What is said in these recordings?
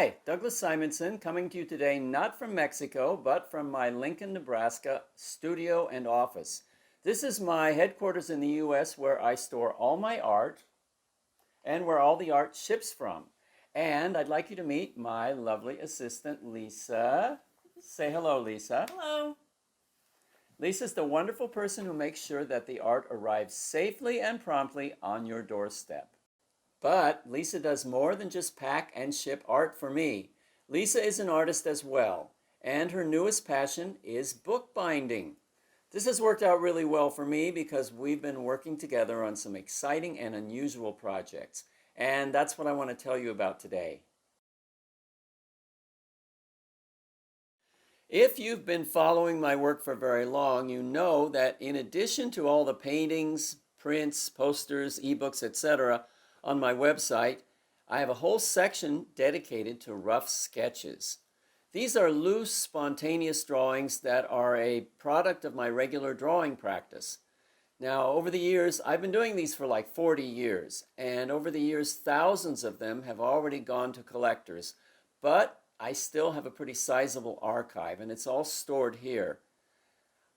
Hi, Douglas Simonson coming to you today not from Mexico, but from my Lincoln, Nebraska studio and office. This is my headquarters in the U.S. where I store all my art and where all the art ships from. And I'd like you to meet my lovely assistant, Lisa. Say hello, Lisa. Hello. Lisa's the wonderful person who makes sure that the art arrives safely and promptly on your doorstep. But Lisa does more than just pack and ship art for me. Lisa is an artist as well, and her newest passion is bookbinding. This has worked out really well for me because we've been working together on some exciting and unusual projects, and that's what I want to tell you about today. If you've been following my work for very long, you know that in addition to all the paintings, prints, posters, ebooks, etc., on my website, I have a whole section dedicated to rough sketches. These are loose, spontaneous drawings that are a product of my regular drawing practice. Now, over the years, I've been doing these for like 40 years, and over the years, thousands of them have already gone to collectors, but I still have a pretty sizable archive, and it's all stored here.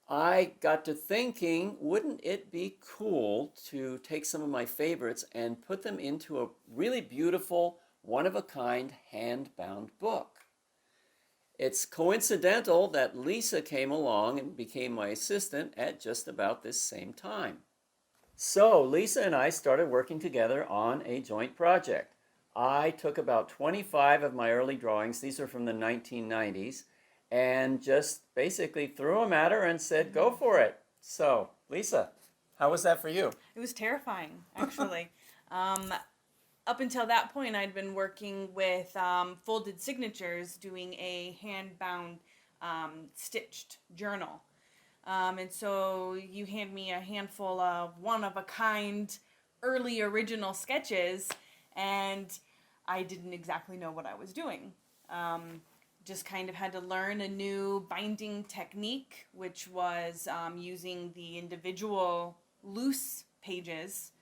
I got to thinking, wouldn't it be cool to take some of my favorites and put them into a really beautiful, one-of-a-kind, hand-bound book? It's coincidental that Lisa came along and became my assistant at just about this same time. So Lisa and I started working together on a joint project. I took about 25 of my early drawings, these are from the 1990s, and just basically threw them at her and said, go for it. So, Lisa, how was that for you? It was terrifying, actually. Up until that point, I'd been working with folded signatures, doing a hand-bound stitched journal. And so you hand me a handful of one-of-a-kind early original sketches, and I didn't exactly know what I was doing. Just kind of had to learn a new binding technique, which was using the individual loose pages.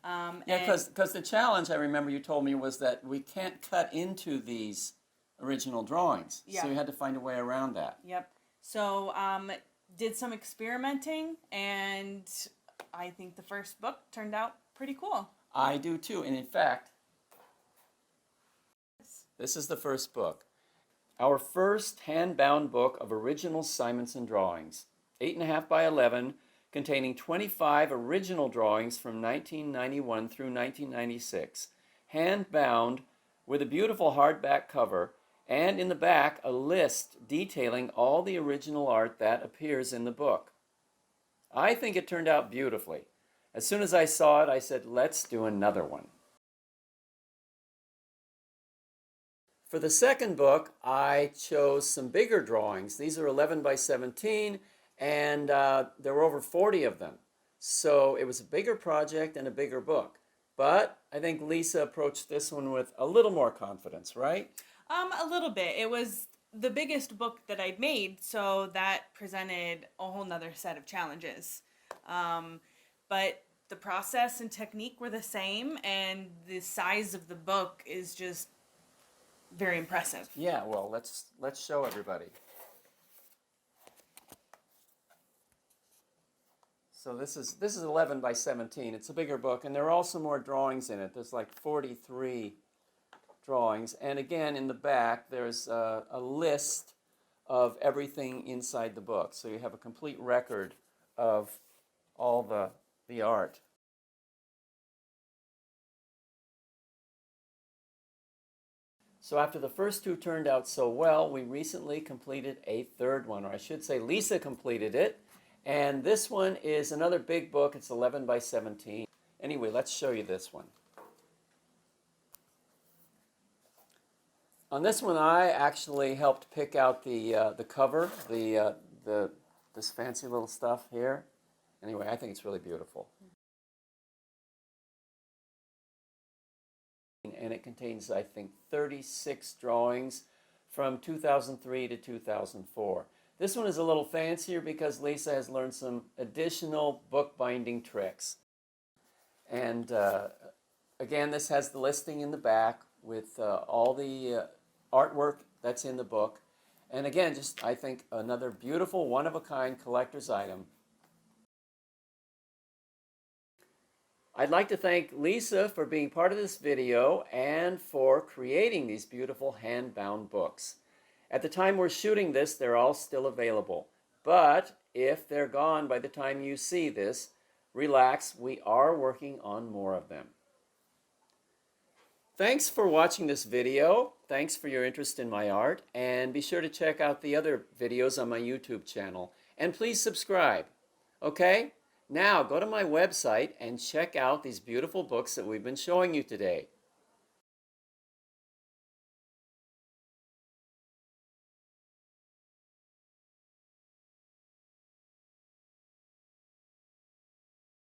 Yeah, because the challenge, I remember you told me, was that we can't cut into these original drawings. Yeah. So you had to find a way around that. Yep. So did some experimenting, and I think the first book turned out pretty cool. I do too, and in fact, this is the first book. Our first hand-bound book of original Simonson drawings, 8.5 by 11, containing 25 original drawings from 1991 through 1996, hand-bound with a beautiful hardback cover, and in the back a list detailing all the original art that appears in the book. I think it turned out beautifully. As soon as I saw it, I said, let's do another one. For the second book, I chose some bigger drawings. These are 11 by 17, and there were over 40 of them. So it was a bigger project and a bigger book. But I think Lisa approached this one with a little more confidence, right? A little bit. It was the biggest book that I'd made, so that presented a whole nother set of challenges. But the process and technique were the same, and the size of the book is just very impressive. Yeah, well, let's show everybody. So this is 11 by 17. It's a bigger book, and there are also more drawings in it. There's like 43 drawings, and again in the back there's a list of everything inside the book. So you have a complete record of all the art. So after the first two turned out so well, we recently completed a third one, or I should say Lisa completed it. And this one is another big book. It's 11 by 17. Anyway, let's show you this one. On this one, I actually helped pick out the cover, this fancy little stuff here. Anyway, I think it's really beautiful. And it contains, I think, 36 drawings from 2003 to 2004. This one is a little fancier because Lisa has learned some additional bookbinding tricks. And again, this has the listing in the back with all the artwork that's in the book. And again, just I think another beautiful, one-of-a-kind collector's item. I'd like to thank Lisa for being part of this video and for creating these beautiful hand-bound books. At the time we're shooting this, they're all still available. But if they're gone by the time you see this, relax, we are working on more of them. Thanks for watching this video. Thanks for your interest in my art. And be sure to check out the other videos on my YouTube channel. And please subscribe. Okay? Now go to my website and check out these beautiful books that we've been showing you today.